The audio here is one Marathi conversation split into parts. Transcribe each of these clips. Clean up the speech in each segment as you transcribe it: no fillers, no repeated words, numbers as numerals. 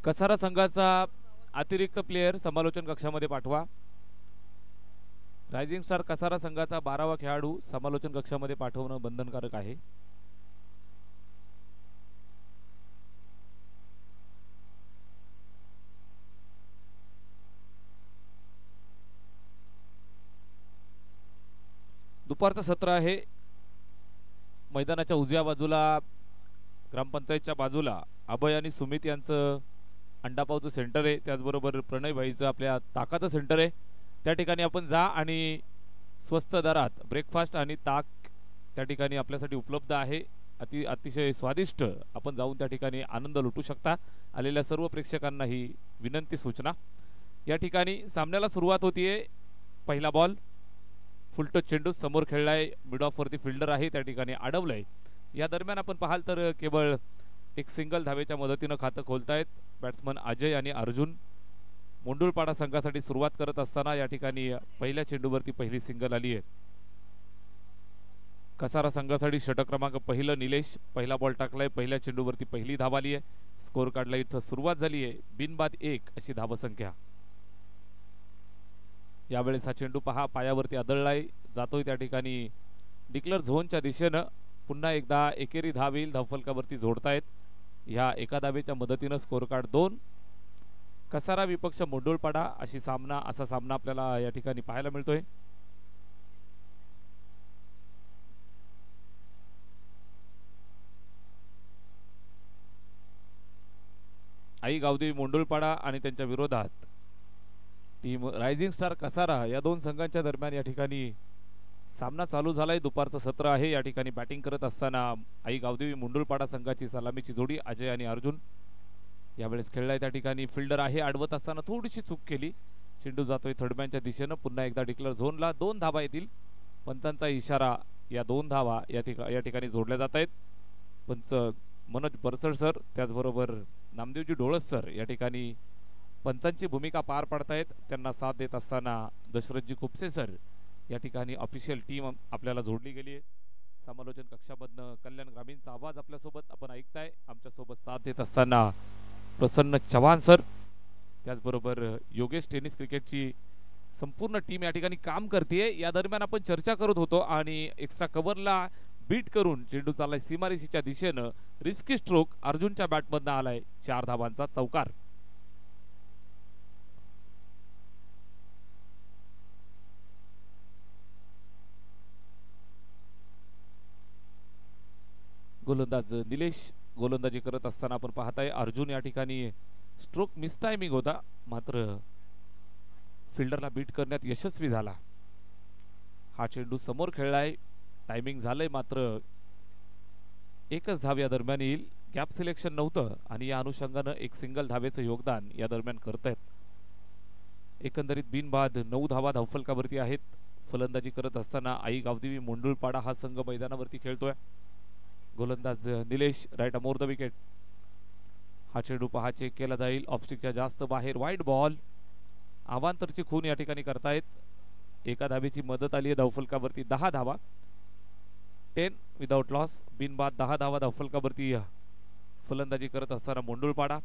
कसारा संघाचा अतिरिक्त प्लेयर समालोचन कक्षामध्ये पाठवा। रायझिंग स्टार कसारा संघाचा 12वा खेळाडू समालोचन कक्षामध्ये पाठवणं बंधनकारक आहे। दुपारचं सत्र आहे। मैदानाच्या उजव्या बाजूला ग्रामपंचायतच्या बाजूला अभय आणि सुमित यांचं अंडापावचं सेंटर आहे, त्याचबरोबर प्रणय भाईचं आपल्या ताकाचं सेंटर आहे। त्या ठिकाणी आपण जा आणि स्वस्त दरात ब्रेकफास्ट आणि ताक त्या ठिकाणी आपल्यासाठी उपलब्ध आहे। अतिशय स्वादिष्ट आपण जाऊन त्या ठिकाणी आनंद लुटू शकता। आलेल्या सर्व प्रेक्षकांना ही विनंती सूचना। या ठिकाणी सामन्याला सुरुवात होतीये। पहिला बॉल फुलटच चेंडू समोर खेळलाय, मिड ऑफ वरती फिल्डर आहे त्या ठिकाणी अडवलंय। या दरम्यान आपण पाहाल तर केवळ एक सिंगल धावेच्या मदतीनं खातं खोलतायत बॅट्समन अजय आणि अर्जुन। मुंडुळपाडा संघासाठी सुरुवात करत असताना या ठिकाणी पहिल्या चेंडूवरती पहिली सिंगल आली आहे। कसारा संघासाठी षटक क्रमांक पहिलं निलेश पहिला बॉल टाकलाय, पहिल्या चेंडूवरती पहिली धाव आली आहे। स्कोर कार्डला इथं सुरुवात झाली आहे, बिनबाद 1 अशी धावसंख्या। यावेळेस हा चेंडू पहा पायावरती आदळलाय, जातोय त्या ठिकाणी डिक्लेअर झोनच्या दिशेनं। पुन्हा एकदा एकेरी धाव येईल, धावफलकावरती जोडतायत। ह्या एका धावेच्या मदतीनं स्कोर कार्ड 2। कसारा विपक्ष मुंडुळपाडा असा सामना आपल्याला या ठिकाणी पाहायला मिळतोय। आई गावदेवी मुंडुळपाडा आणि त्यांच्या विरोधात टीम रायझिंग स्टार कसारा या दोन संघांच्या दरम्यान या ठिकाणी सामना चालू झालाय। दुपारचं सत्र आहे। या ठिकाणी बॅटिंग करत असताना आई गावदेवी मुंडुळपाडा संघाची सलामीची जोडी अजय आणि अर्जुन यावेळेस खेळलाय। त्या ठिकाणी फिल्डर आहे, अडवत असताना थोडीशी चूक केली, चेंडू जातोय थर्डमॅनच्या दिशेनं। पुन्हा एकदा डिक्लेअर झोनला 2 धावा येतील, पंचांचा इशारा, या 2 धावा या ठिकाणी जोडल्या जात आहेत। पंच मनोज बरसड सर त्याचबरोबर नामदेवजी डोळस सर या ठिकाणी पंचांची भूमिका पार पाडतायत। त्यांना साथ देत असताना दशरथजी खुपसे सर या ठिकाणी ऑफिशियल टीम आपल्याला जोडली गेली आहे। समालोचन कक्षामधनं कल्याण ग्रामीणचा आवाज आपल्यासोबत आपण ऐकताय। आमच्यासोबत साथ देत असताना प्रसन्न चव्हाण सर त्याचबरोबर योगेश टेनिस क्रिकेटची संपूर्ण टीम या ठिकाणी काम करते। या दरम्यान आपण चर्चा करत होतो आणि एक्स्ट्रा कव्हरला बीट करून चेंडू चाललाय सीमारेषेच्या दिशेनं। रिस्की स्ट्रोक अर्जुनच्या बॅटमधनं आलाय, 4 धावांचा चौकार। गोलंदाज निलेश गोलंदाजी करत असताना आपण पाहताय अर्जुन या ठिकाणी स्ट्रोक मिस टायमिंग होता, मात्र फिल्डरला बीट करण्यात यशस्वी झाला। हा चेंडू समोर खेळलाय, टायमिंग झालंय, मात्र एकच धाव या दरम्यान येईल। गॅप सिलेक्शन नव्हतं आणि या अनुषंगानं एक सिंगल धावेचं योगदान या दरम्यान करतायत। एकंदरीत बिनबाद 9 धावा धावफलकावरती आहेत। फलंदाजी करत असताना आई गावदेवी मुंडुळपाडा हा संघ मैदानावरती खेळतोय। गोलंदाज Nilesh right arm over the wicket. हा चेंडू पहा चेक केला जाईल, ऑफस्टिकच्या जास्त बाहेर, वाईड बॉल। अवांतरची खून या ठिकाणी करतायत। एका धावेची मदत आली आहे धावफलकावरती, 10 धावा, 10 विदाउट लॉस, बिनबाद 10 धावा धावफलकावरती फलंदाजी करत असताना मुंडुळपाडा।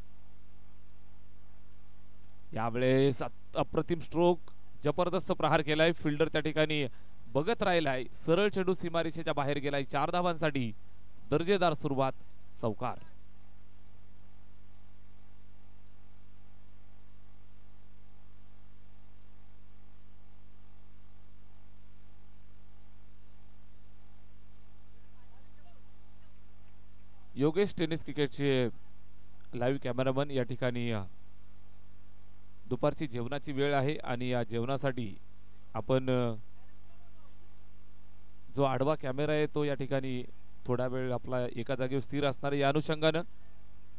यावेळेस अप्रतिम स्ट्रोक, जबरदस्त प्रहार केलाय, फिल्डर त्या ठिकाणी बघत राहिलाय, सरळ चेंडू सीमारेषेच्या बाहेर गेलाय, 4 धावांसाठी दर्जेदार सुरुवात, चौकार। योगेश टेनिस क्रिकेटचे लाईव्ह कॅमेरामन या ठिकाणी दुपारची जेवणाची वेळ आहे आणि या जेवणासाठी आपण जो आडवा कॅमेरा आहे तो या ठिकाणी थोडा वेळ आपला एका जागेवर स्थिर असणार आहे। या अनुषंगानं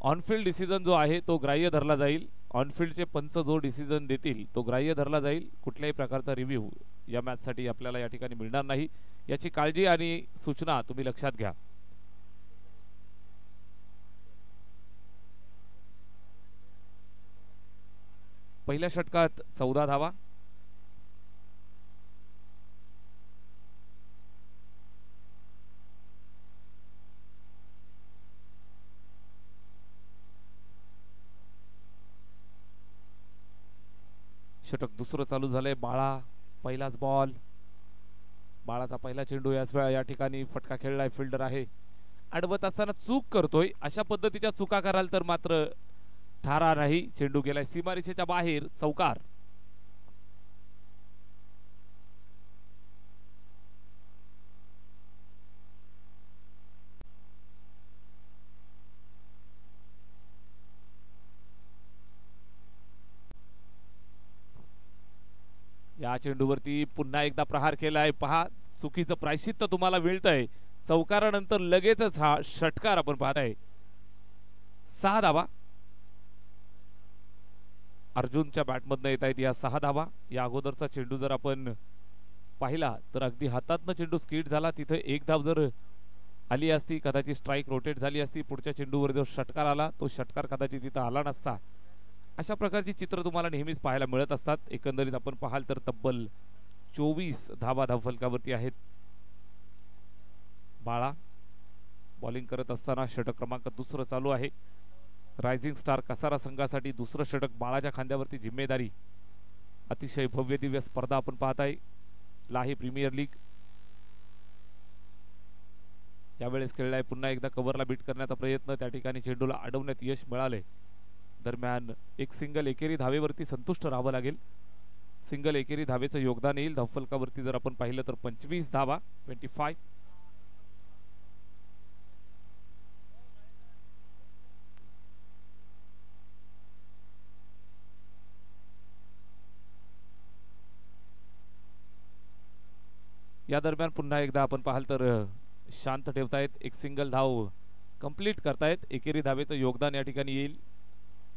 ऑनफिल्ड डिसिजन जो आहे तो ग्राह्य धरला जाईल। ऑनफिल्डचे पंच जो डिसिजन देतील तो ग्राह्य धरला जाईल। कुठल्याही प्रकारचा रिव्ह्यू या मॅचसाठी आपल्याला या ठिकाणी मिळणार नाही, याची काळजी आणि सूचना तुम्ही लक्षात घ्या। पहिल्या षटकात 14 धावा, षटक दुसरं चालू झालंय. बाळा पहिलाच बॉल, बाळाचा पहिला चेंडू याच वेळा या ठिकाणी फटका खेळलाय. फिल्डर आहे अडवत असताना चूक करतोय. अशा पद्धतीच्या चुका कराल तर मात्र थारा नाही. चेंडू गेलाय सीमारेषेच्या बाहेर. चौकार. या चेंडूवरती पुन्हा एकदा प्रहार केलाय. पहा चुकीचं प्रायश्चित्त तुम्हाला मिळतंय. चौकारानंतर लगेचच हा षटकार आपण पाहताय. 6 धावा अर्जुनच्या बॅटमधनं येत आहेत. या 6 धावा. या अगोदरचा चेंडू जर आपण पाहिला तर अगदी हातातनं चेंडू स्किड झाला. तिथे एक धाव जर आली असती कदाचित स्ट्राईक रोटेट झाली असती. पुढच्या चेंडूवर जो षटकार आला तो षटकार कदाचित तिथं आला नसता. अशा प्रकारची चित्र तुम्हाला नेहमीच पाहायला मिळत असतात. एकंदरीत आपण पाहाल तर तब्बल 24 धावा धावफलकावरती आहेत. बाळा बॉलिंग करत असताना षटक क्रमांक दुसरं चालू आहे. रायझिंग स्टार कसारा संघासाठी दुसरं षटक. बाळाच्या खांद्यावरती जिम्मेदारी. अतिशय भव्य दिव्य स्पर्धा आपण पाहताय. लाही प्रीमियर लीग यावेळेस खेळलाय. पुन्हा एकदा कव्हरला बीट करण्याचा प्रयत्न. त्या ठिकाणी चेंडूला अडवण्यात यश मिळाले. दरम्यान एक सिंगल एकेरी धावेवरती संतुष्ट राहावं लागेल. सिंगल एकेरी धावेचं योगदान येईल. धावफलकावरती जर आपण पाहिलं तर 25 धावा 25. या दरम्यान पुन्हा एकदा आपण पाहाल तर शांत ठेवतायत. एक सिंगल धाव कंप्लीट करतायत. एकेरी धावेचं योगदान या ठिकाणी येईल.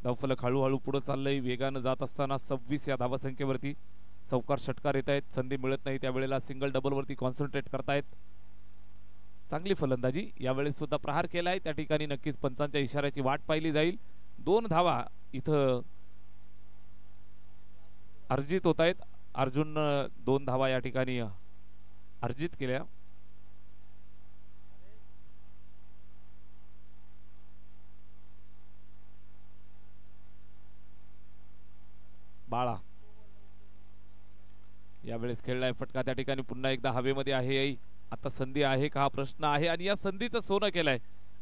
धावफलक हळूहळू पुढे चाललंय. वेगानं जात असताना 26 या धावासंख्येवरती चौकार षटकार येत आहेत. संधी मिळत नाही त्यावेळेला सिंगल डबल वरती कॉन्सन्ट्रेट करतायत. चांगली फलंदाजी. यावेळेस सुद्धा प्रहार केलाय. त्या ठिकाणी नक्कीच पंचांच्या इशाऱ्याची वाट पाहिली जाईल. 2 धावा इथं अर्जित होत आहेत. अर्जुन 2 धावा या ठिकाणी अर्जित केल्या. बाळा यावेळेस खेळलाय फटका. त्या ठिकाणी पुन्हा एकदा हवेमध्ये आहे. आता संधी आहे का हा प्रश्न आहे आणि या संधीचं सोनं केलंय.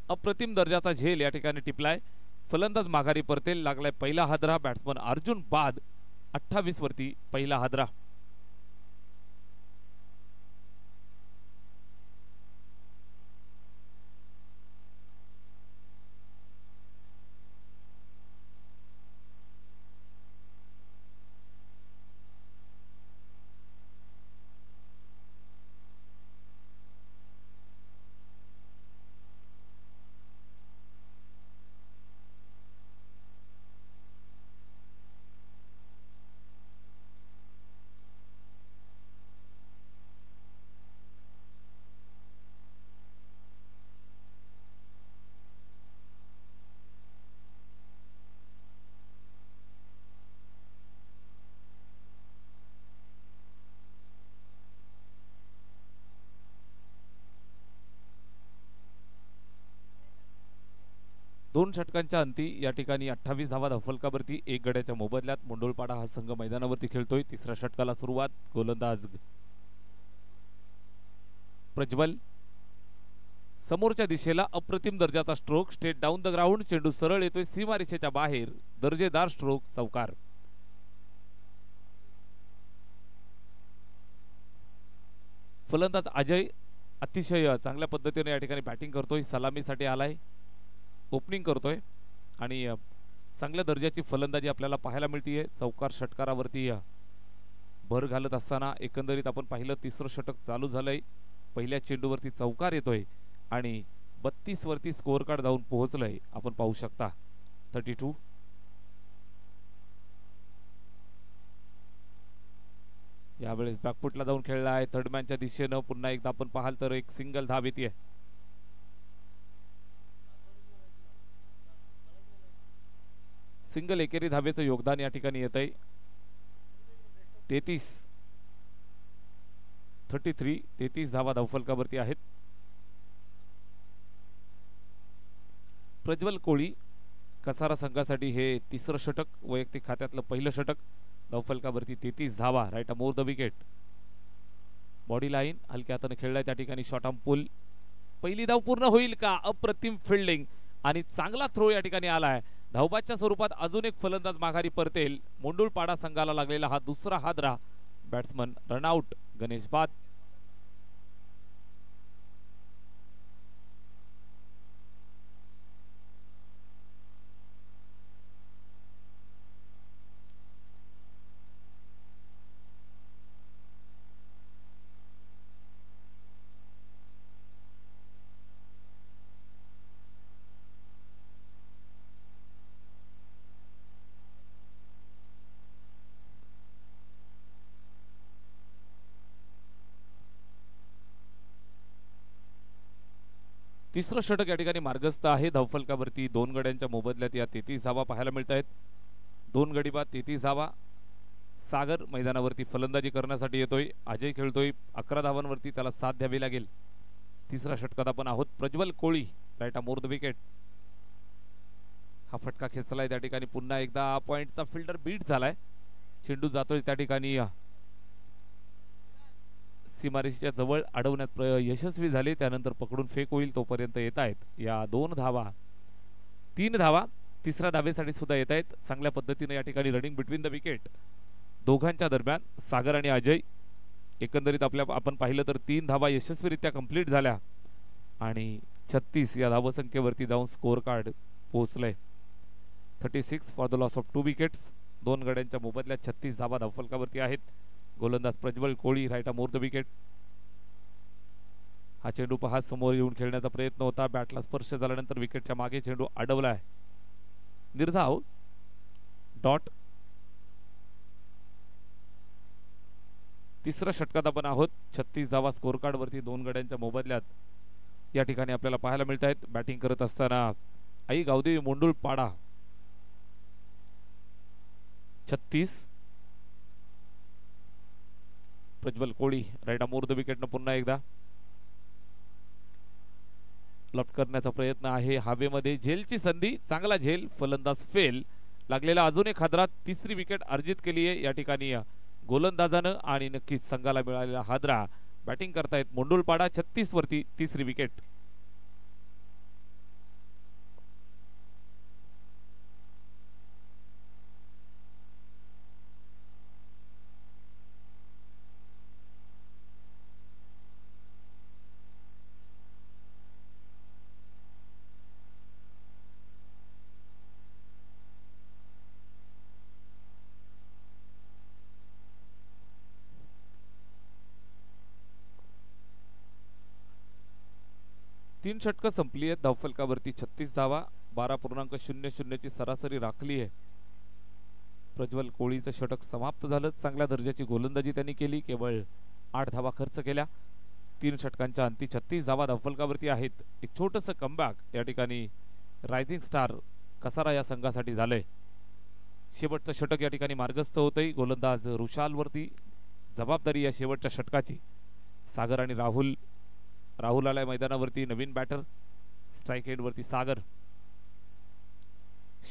अप्रतिम दर्जाचा झेल या ठिकाणी टिपलाय. फलंदाज माघारी परतेल. लागलाय पहिला हादरा. बॅट्समन अर्जुन बाद 28 वरती पहिला हादरा. दोन षटकांच्या अंती या ठिकाणी 28 धावा धावफलकावरती. 1 गड्याच्या मोबदल्यात मुंडोळपाडा हा संघ मैदानावरती खेळतोय. तिसऱ्या षटकाला सुरुवात. गोलंदाज प्रज्वल. समोरच्या दिशेला अप्रतिम दर्जाचा stroke. Straight down the ground. चेंडू सरळ येतोय सीमारेषेच्या बाहेर. दर्जेदार स्ट्रोक. चौकार. फलंदाज अजय अतिशय चांगल्या पद्धतीने या ठिकाणी बॅटिंग करतोय. सलामीसाठी आलाय. ओपनिंग करतोय आणि चांगल्या दर्जाची फलंदाजी आपल्याला पाहायला मिळतीये. चौकार षटकारावरती भर घालत असताना एकंदरीत आपण पाहिलं तिसरं षटक चालू झालंय. पहिल्या चेंडूवरती चौकार येतोय आणि 32 वरती स्कोअर कार्ड जाऊन पोहोचलंय. आपण पाहू शकता 32. यावेळेस बॅकफुटला जाऊन खेळला आहे. थर्डमॅनच्या दिशेनं पुन्हा एकदा आपण पाहाल तर एक सिंगल धाव येते. सिंगल एकेरी धावेचं योगदान या ठिकाणी येत आहे. 33 धावा धावफलकावरती आहेत. प्रज्वल कोळी कसारा संघासाठी हे तिसरं षटक. वैयक्तिक खात्यातलं पहिलं षटक. धावफलकावरती 33 धावा. Right more the wicket. Body line हलक्या हाताने खेळलाय त्या ठिकाणी. Short arm pull. पहिली धाव पूर्ण होईल का? अप्रतिम फिल्डिंग आणि चांगला थ्रो या ठिकाणी आलाय. धावबादच्या स्वरूपात अजून एक फलंदाज माघारी परतेल. मुंडुळपाडा संघाला लागलेला हा दुसरा हादरा. Batsman run out. गणेश बाद. तिसरं षटक या ठिकाणी मार्गस्थ आहे. धावफलकावरती 2 गड्यांच्या मोबदल्यात या 33 धावा पाहायला मिळत आहेत. 2 गडी बाद 33 धावा. सागर मैदानावरती फलंदाजी करण्यासाठी येतोय. अजय खेळतोय. 11 धावांवरती त्याला साथ द्यावी लागेल. तिसऱ्या षटकात आपण आहोत. Prajwal Koli. Right more the wicket. हा फटका खेचलाय त्या ठिकाणी. पुन्हा एकदा पॉइंटचा फिल्डर बीट झालाय. चेंडू जातोय त्या ठिकाणी सीमारेषेच्या जवळ अडवण्यात यशस्वी झाले. त्यानंतर पकडून फेक होईल तोपर्यंत येत आहेत या 2 धावा. 3 धावा तिसऱ्या धावेसाठी सुद्धा येत आहेत. चांगल्या पद्धतीने या ठिकाणी रनिंग बिटवीन द विकेट दोघांच्या दरम्यान सागर आणि अजय. एकंदरीत आपण पाहिलं तर 3 धावा यशस्वीरित्या कंप्लीट झाल्या आणि 36 या धावसंख्येवरती जाऊन स्कोअर कार्ड पोहोचलंय. 36 for the loss of 2 wickets. 2 गड्यांच्या मोबदल्यात 36 धावा धावफलकावरती आहेत. गोलंदाज Prajwal Koli. Right more the wicket. हा चेंडू पहा समोर येऊन खेळण्याचा प्रयत्न होता. बॅटला स्पर्श झाल्यानंतर विकेटच्या मागे चेंडू अडवलाय. निर्धाव. डॉट. तिसऱ्या षटकात आपण आहोत. 36 धावा स्कोर कार्ड वरती 2 गड्यांच्या मोबदल्यात या ठिकाणी आपल्याला पाहायला मिळत आहेत. बॅटिंग करत असताना Aai Gavdevi Mundulpada. 36 Prajwal Koli. Right more the wicket. पुन्हा एकदा लॉफ्ट करण्याचा प्रयत्न आहे. हवेमध्ये झेलची संधी. चांगला झेल. फलंदाज फेल. लागलेला अजून एक हादरा. तिसरी विकेट अर्जित केली आहे या ठिकाणी गोलंदाजानं आणि नक्कीच संघाला मिळालेला हादरा. बॅटिंग करतायत मुंडुळपाडा. 36 वरती तिसरी विकेट. तीन षटकं संपली आहेत. धावफलकावरती 36 धावा. 12.00 ची सरासरी राखली आहे. प्रज्वल कोळीचं षटक समाप्त झालं. चांगल्या दर्जाची गोलंदाजी त्यांनी केली. केवळ 8 धावा खर्च केल्या. 3 षटकांच्या अंती 36 धावा धावफलकावरती आहेत. एक छोटंसं कमबॅक या ठिकाणी रायझिंग स्टार कसारा या संघासाठी झालंय. शेवटचं षटक या ठिकाणी मार्गस्थ होतंय. गोलंदाज रुशाल वरती जबाबदारी या शेवटच्या षटकाची. सागर आणि राहुल आलाय मैदानावरती. नवीन बॅटर. स्ट्राइक एंड वरती सागर.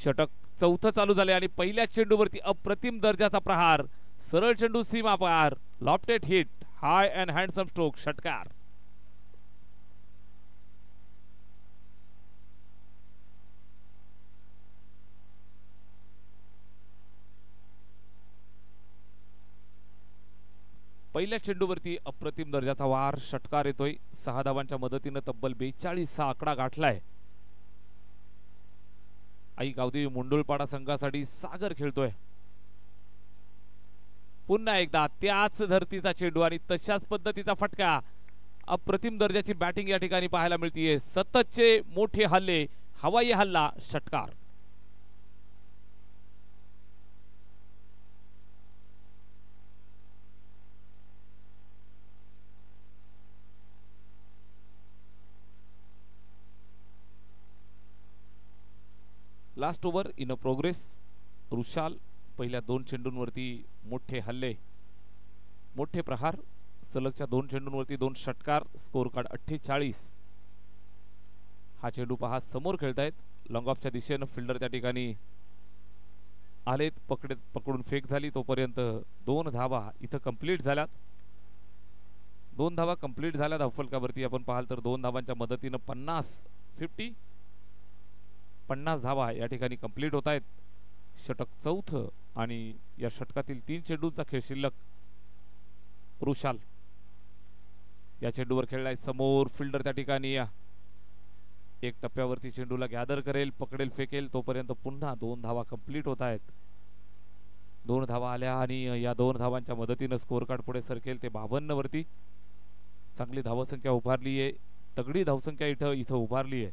षटक चौथं चालू झाले आणि पहिल्या चेंडूवरती अप्रतिम दर्जाचा प्रहार. सरळ चेंडू सीमा पार. Lofted hit. High and handsome stroke. षटकार. पहिल्या चेंडूवरती अप्रतिम दर्जाचा वार. षटकार येतोय. 6 धावांच्या मदतीने तब्बल 42 चा आकडा गाठलाय. आई गावदेवी मुंडुळपाडा संघासाठी सागर खेळतोय. पुन्हा एकदा त्याच धर्तीचा चेंडू आणि तशाच पद्धतीचा फटका. अप्रतिम दर्जाची बॅटिंग या ठिकाणी पाहायला मिळतीये. सततचे मोठे हल्ले. हवाई हल्ला. षटकार. Last over in progress. Rushal. पहिल्या 2 चेंडूंवरती मोठे हल्ले. मोठे प्रहार. सलगच्या 2 चेंडूंवरती 2 षटकार. Score card 48. हा चेंडू पहा समोर खेळतायत. लॉंग ऑफच्या दिशेनं फिल्डर त्या ठिकाणी आलेत, पकडून फेक झाली, तोपर्यंत 2 धावा इथं कंप्लीट झाल्यात. 2 धावा कंप्लीट झाल्या धावफलकावरती. आपण पाहाल तर 2 धावांच्या मदतीनं 50 धावा या ठिकाणी कंप्लीट होत आहेत. षटक चौथं आणि या षटकातील 3 चेंडूंचा खेळ शिल्लक. रुशाल या चेंडूवर खेळलाय, समोर फिल्डर त्या ठिकाणी एक टप्प्यावरती चेंडूला गॅदर करेल, पकडेल, फेकेल, तोपर्यंत पुन्हा 2 धावा कंप्लीट होत आहेत. 2 धावा आल्या आणि या 2 धावांच्या मदतीनं स्कोअर कार्ड पुढे सरकेल ते 52 वरती. चांगली धावसंख्या उभारली आहे, तगडी धावसंख्या इथं उभारली आहे.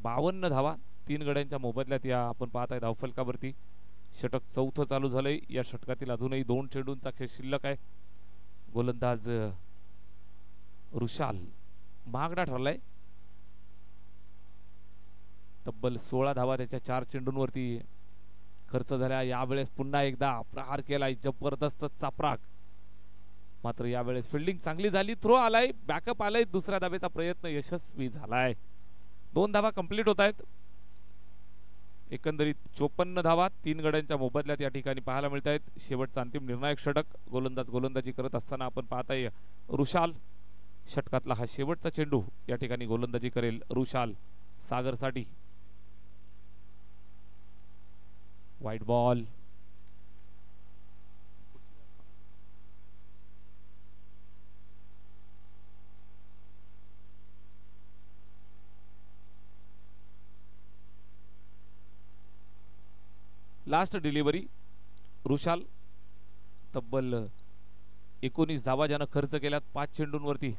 52 धावा 3 गड्यांच्या मोबदल्यात या आपण पाहत आहे धावफलकावरती. षटक चौथं चालू झालंय. या षटकातील अजूनही 2 चेंडूंचा खेळ शिल्लक आहे. गोलंदाज रुशाल महागडा ठरलाय. तब्बल 16 धावा त्याच्या 4 चेंडूंवरती खर्च झाल्या. यावेळेस पुन्हा एकदा प्रहार केलाय, जबरदस्त चापराक. मात्र यावेळेस फिल्डिंग चांगली झाली, थ्रो आलाय, बॅकअप आलाय, दुसऱ्या धावेचा प्रयत्न यशस्वी झालाय. 2 धावा कंप्लीट होत आहेत. एकंदरीत 54 धावा 3 गड्यांच्या मोबदल्यात या ठिकाणी पाहायला मिळत आहेत. शेवटचा अंतिम निर्णायक षटक. गोलंदाजी करत असताना आपण पाहताय रुशाल. षटकातला हा शेवटचा चेंडू या ठिकाणी गोलंदाजी करेल रुशाल सागरसाठी. White ball. Last delivery Rushal. तब्बल 19 धावा ज्यानं खर्च केल्यात 5 चेंडूंवरती.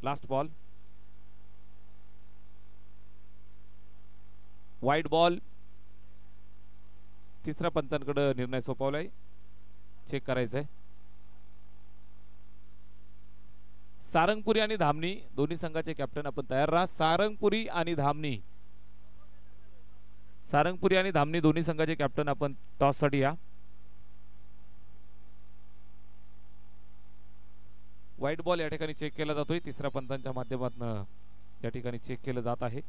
Last ball. White ball. तिसऱ्या पंचांकडे निर्णय सोपवलाय, चेक करायचंय. सारंगपुरी आणि धामणी दोन्ही संघाचे कॅप्टन आपण तयार राहा. सारंगपुरी आणि धामणी दोन्ही संघाचे कॅप्टन आपण टॉस साठी या. व्हाईट बॉल या ठिकाणी चेक केला जातोय. तिसऱ्या पंचांच्या माध्यमातून या ठिकाणी चेक केलं जात आहे.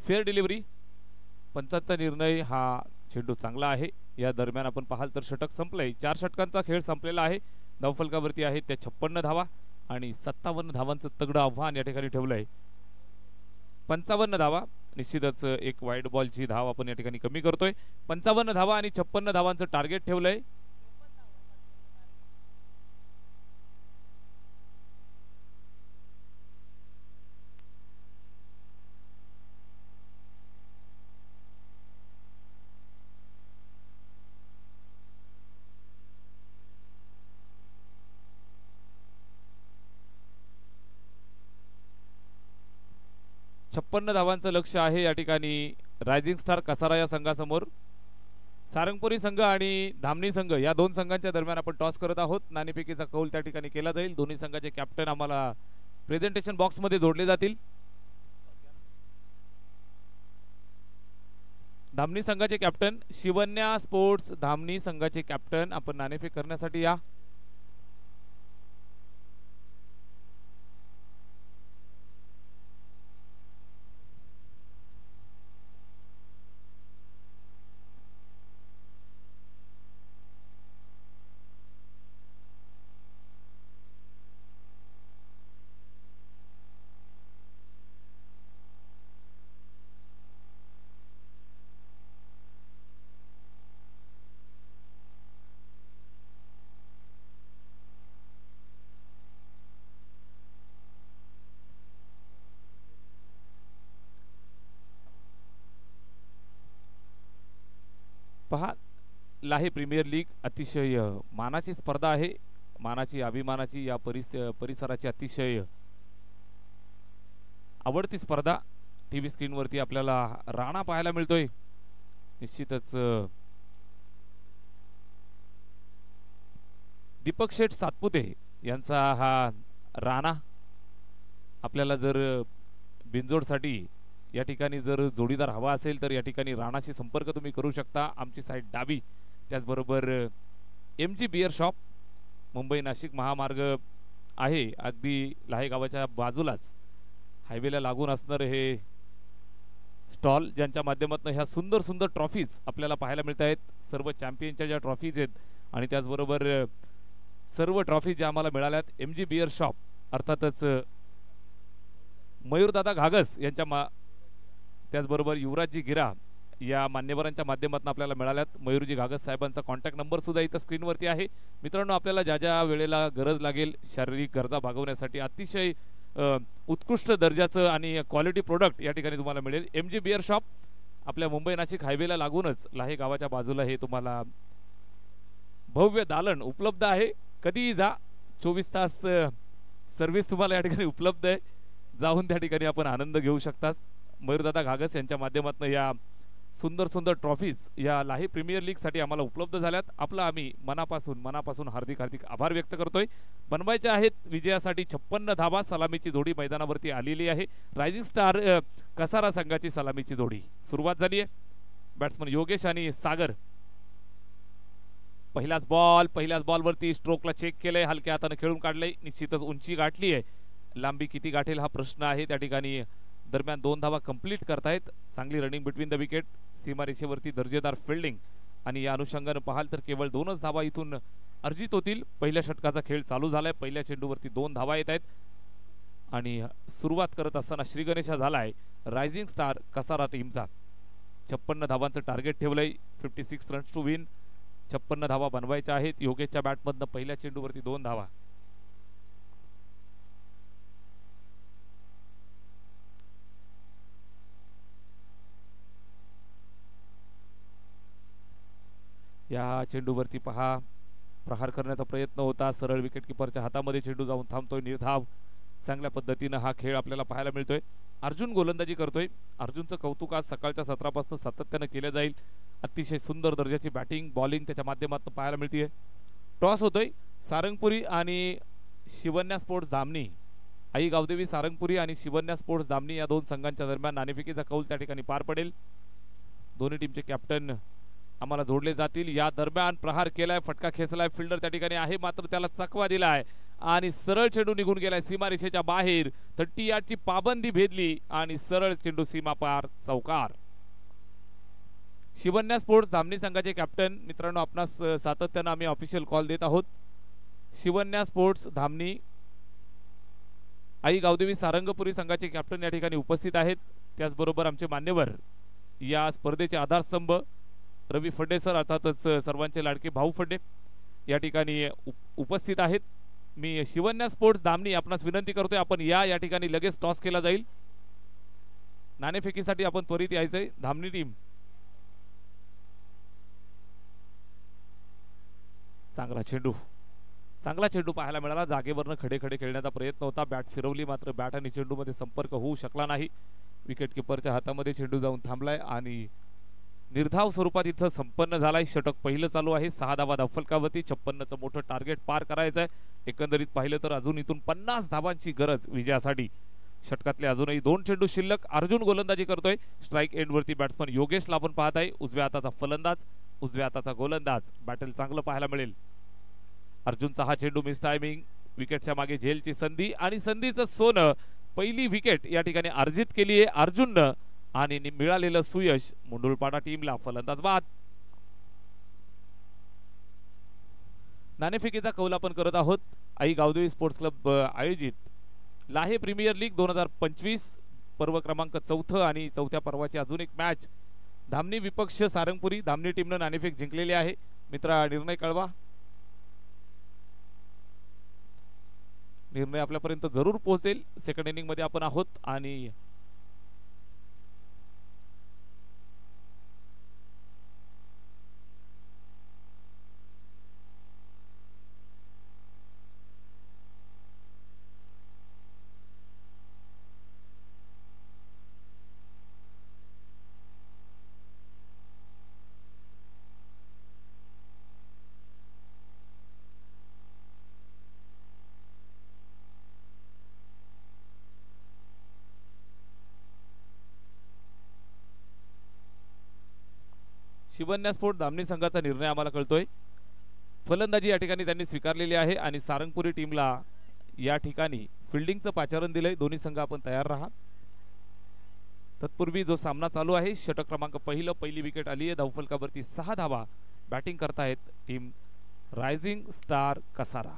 Fair delivery. पंचांचा निर्णय. हा चेंडू चांगला आहे. या दरम्यान आपण पाहाल तर षटक संपलंय. 4 षटकांचा खेळ संपलेला आहे. धावफलकावरती आहे त्या 56 धावा आणि 57 धावांचं तगडं आव्हान या ठिकाणी ठेवलंय. 55 धावा. निश्चितच एक वाईड बॉलची धाव आपण या ठिकाणी कमी करतोय. 55 धावा आणि 56 धावांचं टार्गेट ठेवलंय. छप्पन्न धावांचं लक्ष आहे या ठिकाणी रायझिंग स्टार कसारा या संघासमोर. सारंगपुरी संघ आणि धामणी संघ या 2 संघांच्या दरम्यान आपण टॉस करत आहोत. नाणेफेकीचा कौल त्या ठिकाणी केला जाईल. दोन्ही संघाचे कॅप्टन आम्हाला प्रेझेंटेशन बॉक्स मध्ये जोडले जातील. धामणी संघाचे कॅप्टन शिवन्या स्पोर्ट्स धामणी संघाचे कॅप्टन आपण नाणेफेक करण्यासाठी या. लाहे प्रीमियर लीग अतिशय मानाची स्पर्धा आहे, मानाची अभिमानाची या परिसराची अतिशय आवडती स्पर्धा. टीव्ही स्क्रीनवरती आपल्याला राणा पाहायला मिळतोय. निश्चितच दीपक शेठ सातपुते यांचा हा राणा आपल्याला जर बिनजोडसाठी या ठिकाणी जर जोडीदार हवा असेल तर या ठिकाणी राणाशी संपर्क तुम्ही करू शकता. आमची साईड डावी. त्याचबरोबर MG beer shop Mumbai Nashik महामार्ग आहे, अगदी लाहे गावाच्या बाजूलाच हायवेला लागून असणार हे स्टॉल, ज्यांच्या माध्यमातून ह्या सुंदर सुंदर ट्रॉफीज आपल्याला पाहायला मिळत आहेत. सर्व चॅम्पियनच्या ज्या ट्रॉफीज आहेत आणि त्याचबरोबर सर्व ट्रॉफी ज्या आम्हाला मिळाल्यात MG बियर शॉप अर्थातच मयूरदादा घागस यांच्या त्याचबरोबर युवराजजी गिरा या मान्यवरांच्या माध्यमातून आपल्याला मिळाल्यात. मयूरजी घागस साहेबांचा कॉन्टॅक्ट नंबर सुद्धा इथं स्क्रीनवरती आहे. मित्रांनो, आपल्याला ज्या ज्या वेळेला गरज लागेल शारीरिक गरजा भागवण्यासाठी अतिशय उत्कृष्ट दर्जाचं आणि क्वालिटी प्रोडक्ट या ठिकाणी तुम्हाला मिळेल. MG बियर शॉप आपल्या मुंबई नाशिक हायवेला लागूनच लाहे गावाच्या बाजूला हे तुम्हाला भव्य दालन उपलब्ध आहे. कधीही जा, 24 तास सर्व्हिस तुम्हाला या ठिकाणी उपलब्ध आहे. जाऊन त्या ठिकाणी आपण आनंद घेऊ शकता. मयूरदादा घागस यांच्या माध्यमातून या सुंदर सुंदर ट्रॉफीज या लाहे प्रीमियर लीग साठी आम्हाला उपलब्ध झाल्यात. आपला आम्ही मनापासून हार्दिक आभार व्यक्त करतोय. बनवायचे आहेत विजयासाठी 56 धावा. सलामीची जोडी मैदानावरती आलेली आहे. रायझिंग स्टार कसारा संघाची सलामीची जोडी सुरुवात झाली आहे. बॅट्समन योगेश आणि सागर. पहिल्याच बॉलवरती स्ट्रोकला चेक केलंय, हलक्या हाताने खेळून काढलंय. निश्चितच उंची गाठली आहे, लांबी किती गाठेल हा प्रश्न आहे. त्या ठिकाणी दरम्यान 2 धावा कंप्लीट करतायत. चांगली रनिंग बिटवीन द विकेट, सीमारेषेवरती दर्जेदार फिल्डिंग आणि या अनुषंगाने पाहाल तर केवळ 2च धावा इथून अर्जित होतील. पहिल्या षटकाचा खेळ चालू झालाय. पहिल्या चेंडूवरती 2 धावा येत आहेत आणि सुरुवात करत असताना श्रीगणेश झालाय रायझिंग स्टार कसारा टीमचा. 56 धावांचं टार्गेट ठेवलंय. 56 रन्स टू विन. 56 धावा बनवायच्या आहेत. योगेशच्या बॅटमधनं पहिल्या चेंडूवरती 2 धावा. या चेंडूवरती पहा, प्रहार करण्याचा प्रयत्न होता. सरळ विकेट किपरच्या हातामध्ये चेंडू जाऊन थांबतोय. निर्धाव. चांगल्या पद्धतीने हा खेळ आपल्याला पाहायला मिळतोय. अर्जुन गोलंदाजी करतोय. अर्जुनचं कौतुक आज सकाळच्या सत्रापासून सातत्याने केलं जाईल. अतिशय सुंदर दर्जाची बॅटिंग बॉलिंग त्याच्या माध्यमातून पाहायला मिळते. टॉस होतोय. सारंगपुरी आणि शिवन्या स्पोर्ट्स धामणी. आई गावदेवी सारंगपुरी आणि शिवन्या स्पोर्ट्स धामणी या 2 संघांच्या दरम्यान नाणेफेकीचा कौल त्या ठिकाणी पार पडेल. दोन्ही टीमचे कॅप्टन आम्हाला जोडले जातील. या दरम्यान प्रहार केलाय, फटका खेचलाय. फिल्डर त्या ठिकाणी आहे, मात्र त्याला चकवा दिलाय आणि सरळ चेंडू निघून गेलाय सीमारेषेच्या बाहेर. 30 यार्डची पाबंदी भेदली आणि सरळ चेंडू सीमा पार, चौकार. शिवन्या स्पोर्ट्स धामणी संघाचे कॅप्टन मित्रांनो, आपणास सातत्याने आम्ही ऑफिशियल कॉल देत आहोत. शिवन्या स्पोर्ट्स धामणी आई गावदेवी सारंगपुरी संघाचे कॅप्टन या ठिकाणी उपस्थित आहेत. त्याचबरोबर आमचे मान्यवर या स्पर्धेचे आधारस्तंभ रवी फड्डे सर, अर्थातच सर्वांचे लाडके भाऊ फड्डे या ठिकाणी उपस्थित आहेत. मी शिवन्या स्पोर्ट्स धामणी आपणास विनंती करतोय, आपण या ठिकाणी लगेच टॉस केला जाईल. नाणेफेकीसाठी आपण त्वरित यायचंय. धामणी टीम चांगला चेंडू पाहायला मिळाला. जागेवरनं खडे खेळण्याचा प्रयत्न होता. बॅट फिरवली, मात्र बॅट आणि चेंडू मध्ये संपर्क होऊ शकला नाही. विकेट किपरच्या हातामध्ये चेंडू जाऊन थांबलाय आणि निर्धाव स्वरूपात इथं संपन्न झालाय. षटक पहिलं चालू आहे. 6 धावा धावफलकावरती. 56चं मोठं टार्गेट पार करायचं आहे. एकंदरीत पाहिलं तर अजून इथून 50 धावांची गरज विजयासाठी. षटकातले अजूनही 2 चेंडू शिल्लक. अर्जुन गोलंदाजी करतोय. स्ट्राइक एंड वरती बॅट्समन योगेशला आपण पाहत आहे. उजव्या हाताचा फलंदाज, उजव्या हाताचा गोलंदाज. बॅटल चांगलं पाहायला मिळेल. अर्जुनचा हा चेंडू मिस टायमिंग. विकेटच्या मागे झेलची संधी आणि संधीचं सोनं. पहिली विकेट या ठिकाणी अर्जित केली आहे अर्जुननं आणि मिळालेलं सुयश मुंडुळपाडा टीमला. फलंदाज बाद. नाणेफेकीचा कौल आपण करत आहोत. आई गावदेवी स्पोर्ट्स क्लब आयोजित लाहे प्रीमियर लीग 2025 पर्व क्रमांक 4 आणि 4थ्या पर्वाची अजून एक मॅच. धामणी विपक्ष सारंगपुरी. धामणी टीमनं नाणेफेक जिंकलेली आहे. मित्रा, निर्णय कळवा. निर्णय आपल्यापर्यंत जरूर पोहोचेल. सेकंड इनिंग मध्ये आपण आहोत आणि शिवन्यास्फोट धामणी संघाचा निर्णय आम्हाला कळतोय. फलंदाजी या ठिकाणी त्यांनी स्वीकारलेली आहे आणि सारंगपुरी टीमला या ठिकाणी फिल्डिंगचं पाचारण दिलंय. दोन्ही संघ आपण तयार राहा. तत्पूर्वी जो सामना चालू आहे, षटक क्रमांक पहिली विकेट आली आहे. धावफलकावरती 6 धावा. बॅटिंग करतायत टीम रायझिंग स्टार कसारा.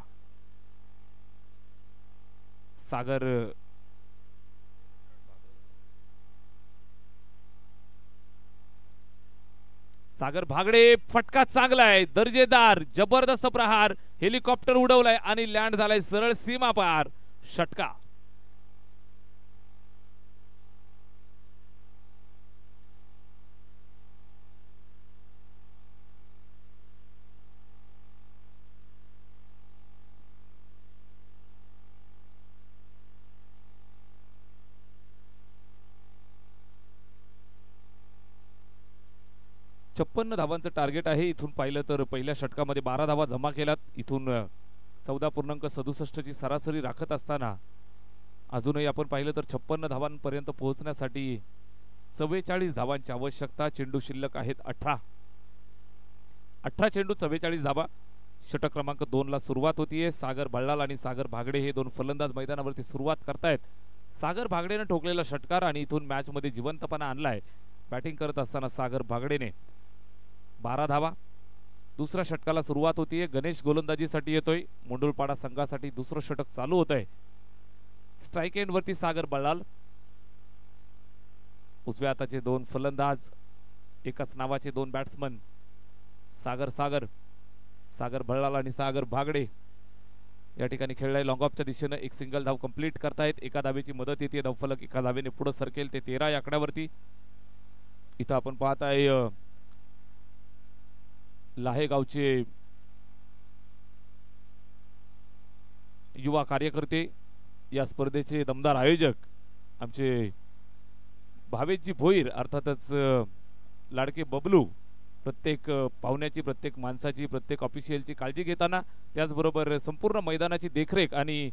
सागर भागडे, फटका चांगला आहे, दर्जेदार जबरदस्त प्रहार. हेलिकॉप्टर उडवलाय आणि लँड झालाय सरळ सीमा पार. षटका. छप्पन्न धावांचं टार्गेट आहे. इथून पाहिलं तर पहिल्या षटकामध्ये 12 धावा जमा केल्यात. इथून 14.67 ची सरासरी राखत असताना अजूनही आपण पाहिलं तर 56 धावांपर्यंत पोहोचण्यासाठी 44 धावांची आवश्यकता. चेंडू शिल्लक आहेत 18 चेंडू 44 धावा. षटक क्रमांक 2 ला सुरुवात होतीये. सागर बल्लाल आणि सागर भागडे हे दोन फलंदाज मैदानावरती सुरुवात करतायत. सागर भागडेने ठोकलेला षटकार आणि इथून मॅच मध्ये जिवंतपणा आणलाय. बॅटिंग करत असताना सागर भागडेने 12 धावा. दुसऱ्या षटकाला सुरुवात होतीये. गणेश गोलंदाजीसाठी येतोय. मुंडुळपाडा संघासाठी दुसरं षटक चालू होत आहे. स्ट्राइक एंड वरती सागर बल्लाल. उजव्या हाताचे दोन फलंदाज, एकाच नावाचे दोन बॅट्समन, सागर बल्लाल आणि सागर भागडे या ठिकाणी खेळलाय. लॉंग ऑफच्या दिशेने एक सिंगल धाव कंप्लीट करतायत. एका धावेची मदत येते. धावफलक एका धावेने पुढे सरकेल ते 13 या आकड्यावरती. इथं आपण पाहताय लाहेगावचे युवा कार्यकर्ते, या स्पर्धेचे दमदार आयोजक आमचे भावेशजी भोईर, अर्थातच लाडके बबलू, प्रत्येक पाहुण्याची, प्रत्येक माणसाची, प्रत्येक ऑफिशियलची काळजी घेताना, त्याचबरोबर संपूर्ण मैदानाची देखरेख आणि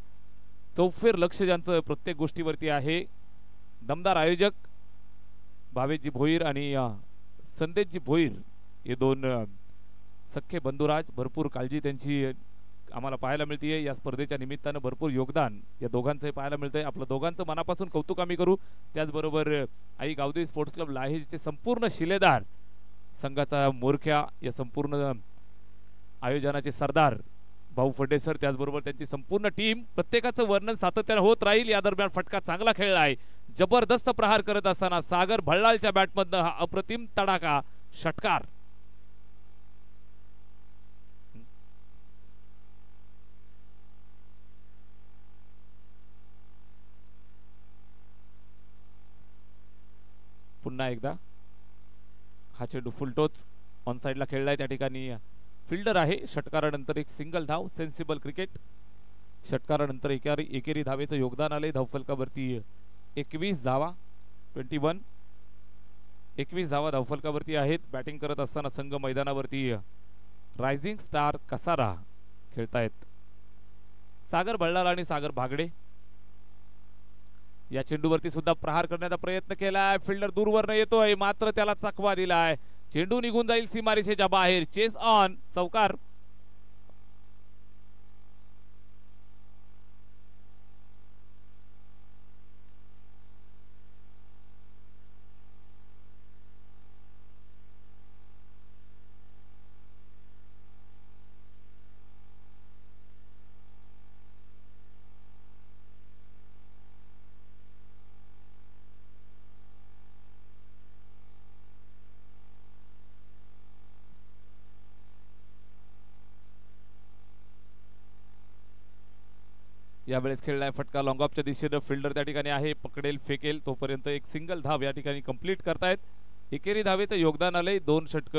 चौफेर लक्ष ज्यांचं प्रत्येक गोष्टीवरती आहे, दमदार आयोजक भावेशजी भोईर आणि संदेशजी भोईर, हे दोन सख्खे बंधुराज. भरपूर काळजी त्यांची आम्हाला पाहायला मिळते. या स्पर्धेच्या निमित्तानं भरपूर योगदान या दोघांचं पाहायला मिळतंय. आपलं दोघांचं मनापासून कौतुक आम्ही करू. त्याचबरोबर आई गावदेवी स्पोर्ट्स क्लब लाहेचे संपूर्ण शिलेदार, संघाचा मोरख्या, या संपूर्ण आयोजनाचे सरदार भाऊ फडे सर, त्याचबरोबर त्यांची संपूर्ण टीम, प्रत्येकाचं वर्णन सातत्याने होत राहील. या दरम्यान फटका चांगला खेळला आहे. जबरदस्त प्रहार करत असताना सागर भल्लालच्या बॅटमधनं हा अप्रतिम तडाखा षटकार. पुन्हा एकदा हा चेंडू फुलटोच ऑन साइडला खेळलाय. त्या ठिकाणी फिल्डर आहे. षटकारानंतर एक सिंगल धाव. Sensible cricket. षटकारानंतर एकेरी धावेचं योगदान आले. धावफलकावरती 21 धावा. 21 धावा धावफलकावरती आहेत. बॅटिंग करत असताना संघ मैदानावरती रायझिंग स्टार कसारा खेळतायत. सागर बल्लाल आणि सागर भागडे. या चेंडूवरती सुद्धा प्रहार करण्याचा प्रयत्न केलाय. फिल्डर दूरवर येतोय, मात्र त्याला चकवा दिलाय. चेंडू निघून जाईल सीमारेषेच्या बाहेर. Chase on. चौकार. यावेळेस खेळलाय फटका लॉंग ऑफच्या दिशेने. फिल्डर त्या ठिकाणी आहे, पकडेल, फेकेल तोपर्यंत एक सिंगल धाव या ठिकाणी कंप्लीट करतायत. एकेरी धावेचं योगदान आलंय. 2 षटक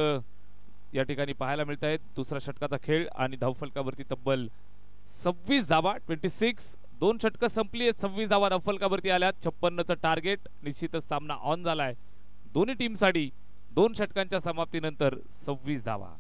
या ठिकाणी पाहायला मिळत आहेत. दुसरा षटकाचा खेळ आणि धावफलकावरती तब्बल 26 धावा. 26. 2 षटक संपली आहेत. 26 धावा धावफलकावरती आल्यात. 56चं टार्गेट. निश्चितच सामना ऑन झालाय दोन्ही टीमसाठी. 2 षटकांच्या समाप्तीनंतर 26 धावा.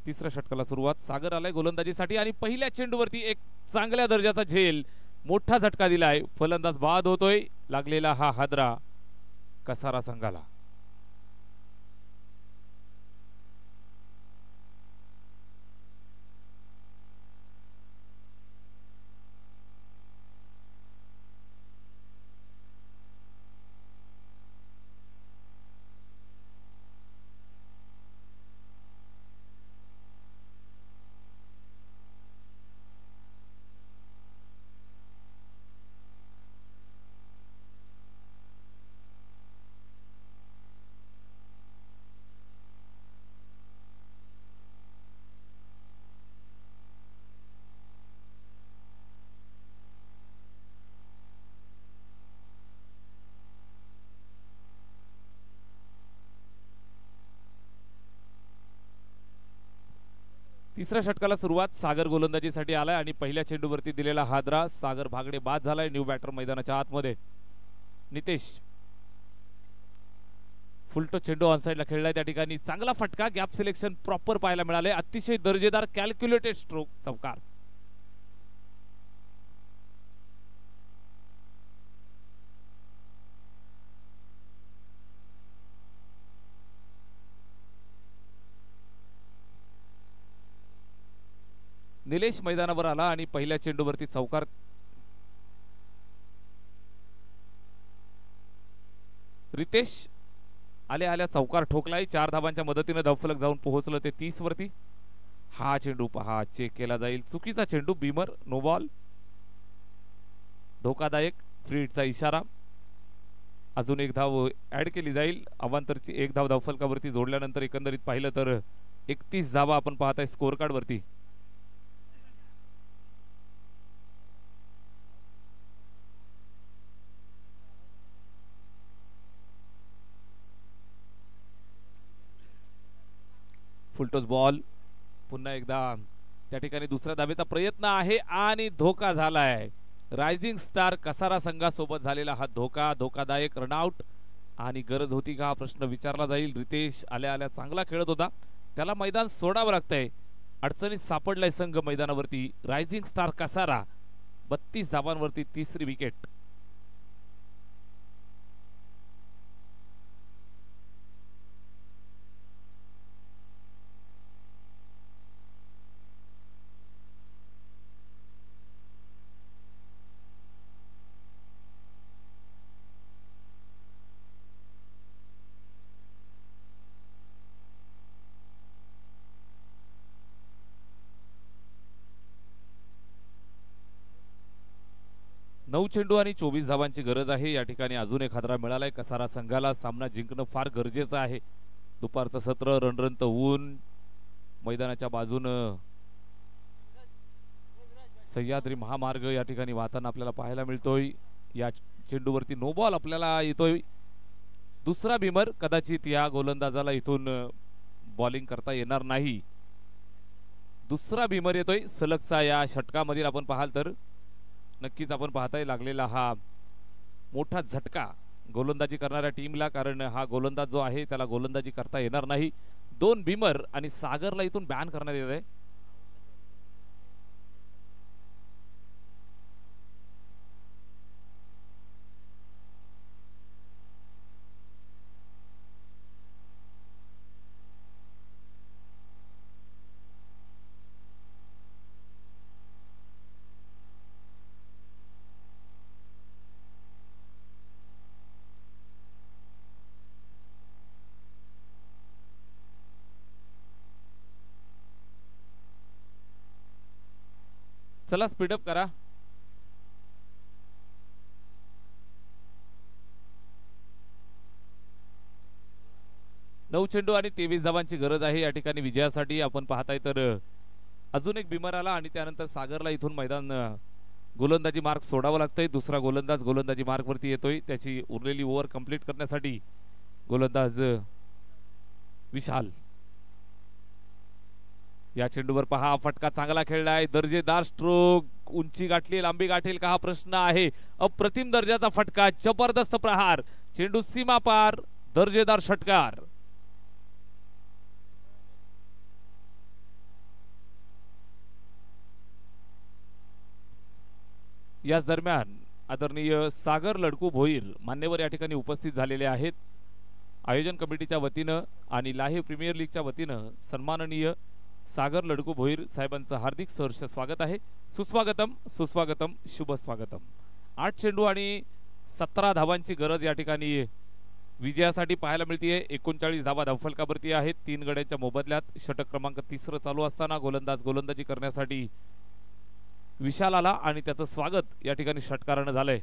तिसऱ्या षटकाला सुरुवात. सागर आलाय गोलंदाजीसाठी आणि पहिल्या चेंडूवरती एक चांगल्या दर्जाचा झेल, मोठा झटका दिलाय. फलंदाज बाद होतोय. लागलेला हा हादरा कसारा संघाला. तिसऱ्या षटकाला सुरुवात. सागर गोलंदाजीसाठी आलाय आणि पहिल्या चेंडूवरती दिलेला हादरा. सागर भागडे बाद झालाय. न्यू बॅटर मैदानाच्या आतमध्ये. नितेश फुलटो चेंडू ऑनसाइडला खेळलाय. त्या ठिकाणी चांगला फटका. गॅप सिलेक्शन प्रॉपर पाहायला मिळाले. अतिशय दर्जेदार कॅल्क्युलेटेड स्ट्रोक. चौकार. निलेश मैदानावर आला आणि पहिल्या चेंडूवरती चौकार. रितेश आल्या आल्या चौकार ठोकलाय. 4 धावांच्या मदतीने धावफलक जाऊन पोहोचलं ते 30 वरती. हा चेंडू पहा, चेक केला जाईल. चुकीचा चेंडू. बीमर. No ball. धोकादायक. फ्रीडचा इशारा. अजून एक धाव ऍड केली जाईल. अवांतरची एक धाव धावफलकावरती जोडल्यानंतर एकंदरीत पाहिलं तर 31 धावा आपण पाहताय स्कोर कार्ड वरती. Full toss ball. पुन्हा एकदा त्या ठिकाणी दुसऱ्या धावेचा प्रयत्न आहे आणि धोका झालाय. रायझिंग स्टार कसारा संघासोबत झालेला हा धोका. धोकादायक. रनआउट. आणि गरज होती का हा प्रश्न विचारला जाईल. रितेश आल्या आल्या चांगला खेळत होता. त्याला मैदान सोडावं लागतंय. अडचणीत सापडलाय संघ मैदानावरती. रायझिंग स्टार कसारा 32 धावांवरती तिसरी विकेट. नऊ चेंडू आणि 24 धावांची गरज आहे. या ठिकाणी अजून एक हादरा मिळालाय कसारा संघाला. सामना जिंकणं फार गरजेचं आहे. दुपारचं सत्र रणरणत ऊन. मैदानाच्या बाजूनं सह्याद्री महामार्ग या ठिकाणी वाहताना आपल्याला पाहायला मिळतोय. या चेंडूवरती नो बॉल आपल्याला येतोय. दुसरा बीमर. कदाचित या गोलंदाजाला इथून बॉलिंग करता येणार नाही. दुसरा बीमर येतोय सलगचा या षटकामधील. आपण पाहाल तर नक्कीच आपण पाहताय लागलेला हा मोठा झटका गोलंदाजी करणाऱ्या टीमला. कारण हा गोलंदाज जो आहे त्याला गोलंदाजी करता येणार नाही. 2 बीमर आणि सागरला इथून बॅन करण्यात येत आहे. चला स्पीडअप करा. नऊ चेंडू आणि 23 धावांची गरज आहे या ठिकाणी विजयासाठी. आपण पाहताय तर अजून एक बीमर आला आणि त्यानंतर सागरला इथून मैदान गोलंदाजी मार्क सोडावा लागतोय. दुसरा गोलंदाज गोलंदाजी मार्क वरती येतोय. त्याची उरलेली ओव्हर कंप्लीट करण्यासाठी गोलंदाज विशाल. या चेंडूवर पहा, फटका चांगला खेळलाय. दर्जेदार स्ट्रोक. उंची गाठली, लांबी गाठेल का हा प्रश्न आहे. अप्रतिम दर्जाचा फटका. जबरदस्त प्रहार. चेंडू सीमा पार. दर्जेदार षटकार. याच दरम्यान आदरणीय सागर लडकू भोईर मान्यवर या ठिकाणी उपस्थित झालेले आहेत. आयोजन कमिटीच्या वतीनं आणि लाईव्ह प्रीमियर लीगच्या वतीनं सन्माननीय सागर लडकू भोईर साहेबांचं हार्दिक सहर्ष स्वागत आहे. सुस्वागतम सुस्वागतम शुभ स्वागतम. 8 चेंडू आणि 17 धावांची गरज या ठिकाणी विजयासाठी पाहायला मिळते. 39 धावा धावफलकावरती आहेत. 3 गड्यांच्या मोबदल्यात षटक क्रमांक 3 चालू असताना गोलंदाजी करण्यासाठी विशाल आला आणि त्याचं स्वागत या ठिकाणी षटकारानं झालंय.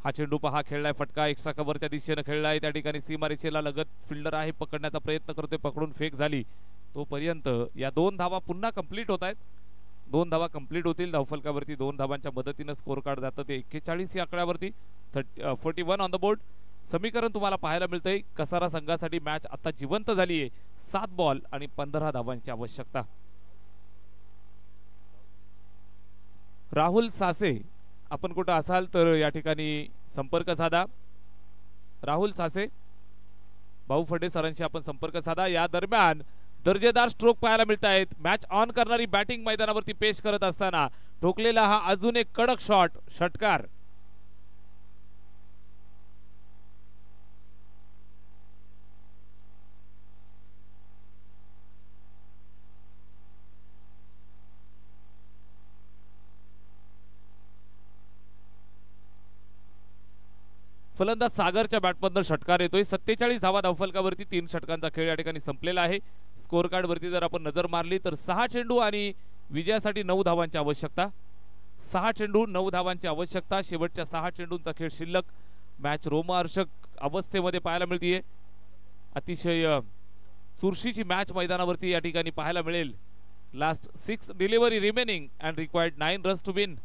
हा चेंडू पहा खेळलाय फटका एक्स्ट्रा कव्हरच्या दिशेने खेळलाय. त्या ठिकाणी सीमारेषेला लगत फिल्डर आहे, पकडण्याचा प्रयत्न करतोय, पकडून फेक झाली. तोपर्यंत या 2 धावा पुन्हा कंप्लीट होत आहेत. 2 धावा कंप्लीट होतील. धावफलकावरती 2 धावांच्या मदतीने स्कोर कार्ड जातं ते 41 या आकड्यावरती. 41 ऑन द बोर्ड. समीकरण तुम्हाला पाहायला मिळतंय. कसारा संघासाठी मॅच आता जिवंत झाली आहे. 7 बॉल आणि 15 धावांची आवश्यकता. राहुल सासे आपण कुठं असाल तर या ठिकाणी संपर्क साधा. राहुल सासे भाऊ फडे सरांशी आपण संपर्क साधा. या दरम्यान दर्जेदार स्ट्रोक पाहायला मिळत आहेत. मॅच ऑन करणारी बॅटिंग मैदानावरती पेश करत असताना ठोकलेला हा अजून एक कडक शॉट षटकार. फलंदाज सागरच्या बॅटमधून षटकार येतोय. 47 धावा धावफलकावरती 3 षटकांचा खेळ या ठिकाणी संपलेला आहे. स्कोर कार्ड वरती जर आपण नजर मारली तर 6 चेंडू आणि विजयासाठी 9 धावांची आवश्यकता. 6 चेंडू 9 धावांची आवश्यकता. शेवटच्या 6 चेंडूंचा खेळ शिल्लक. मॅच रोमहर्षक अवस्थेमध्ये पाहायला मिळते. अतिशय चुरशीची मॅच मैदानावरती या ठिकाणी पाहायला मिळेल. Last 6 delivery remaining and required 9 runs to win.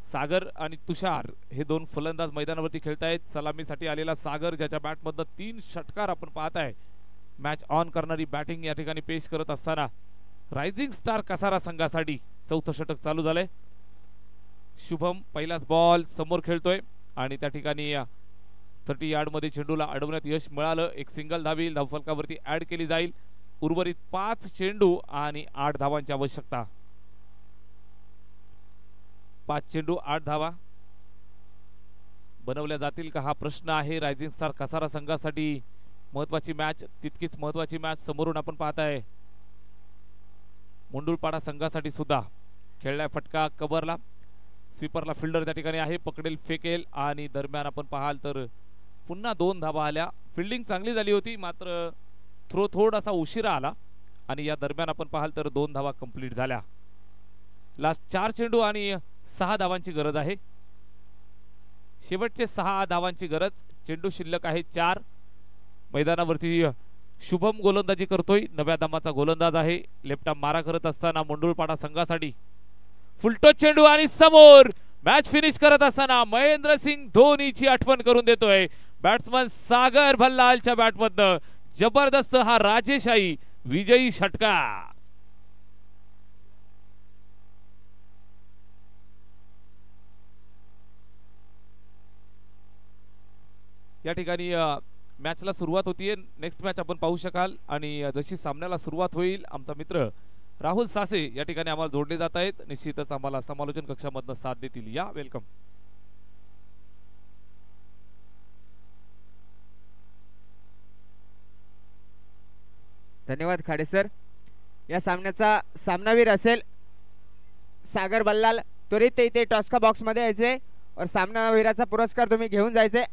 Sagar आणि तुषार हे 2 फलंदाज मैदानावरती खेळतायत. सलामीसाठी आलेला सागर ज्याच्या बॅटमधून 3 षटकार आपण पाहताय. मॅच ऑन करणारी बॅटिंग या ठिकाणी पेश करत असताना रायझिंग स्टार कसारा संघासाठी 4थं षटक चालू झालंय. शुभम पहिलाच बॉल समोर खेळतोय आणि त्या ठिकाणी 30 यार्ड मध्ये चेंडूला अडवण्यात यश मिळालं. एक सिंगल धावी धावफलकावरती ऍड केली जाईल. उर्वरित 5 चेंडू आणि 8 धावांची आवश्यकता. 5 चेंडू 8 धावा बनवल्या जातील का हा प्रश्न आहे. रायझिंग स्टार कसारा संघासाठी महत्वाची मॅच, तितकीच महत्वाची मॅच समोरून आपण पाहताय. मुंडुळपाडा संघासाठी सुद्धा खेळलाय फटका कव्हरला. स्वीपरला फिल्डर त्या ठिकाणी आहे, पकडेल फेकेल आणि दरम्यान आपण पाहाल तर पुन्हा 2 धावा आल्या. फिल्डिंग चांगली झाली होती मात्र थ्रो थोडासा उशिरा आला आणि या दरम्यान आपण पाहाल तर 2 धावा कंप्लीट झाल्या. लास्ट 4 चेंडू आणि 6 धावांची गरज आहे. शेवटचे 6 धावांची गरज. चेंडू शिल्लक आहे 4. मैदानावरती शुभम गोलंदाजी करतोय. नव्या दमाचा गोलंदाज आहे. लेफ्ट आर्म मारा करत असताना मुंडुळपाडा संघासाठी फुलटो चेंडू आणि समोर मॅच फिनिश करत असताना महेंद्रसिंग धोनीची आठवण करून देतोय बॅट्समन सागर भल्लालच्या बॅटमधनं. जबरदस्त हा राजेशाही विजयी षटकार. या ठिकाणी मॅचला सुरुवात होतीये. नेक्स्ट मॅच आपण पाहू शकाल आणि जशी सामन्याला सुरुवात होईल आमचा मित्र राहुल सासे या ठिकाणी आम्हाला जोडले जात आहेत. निश्चितच आम्हाला समालोचन कक्षामधनं साथ देतील. या वेलकम. धन्यवाद खाडे सर. या सामन्याचा सामनावीर असेल सागर बल्लाल. त्वरित इथे टॉस्का बॉक्स मध्ये यायचे और सामनावीराचा पुरस्कार तुम्ही घेऊन जायचे.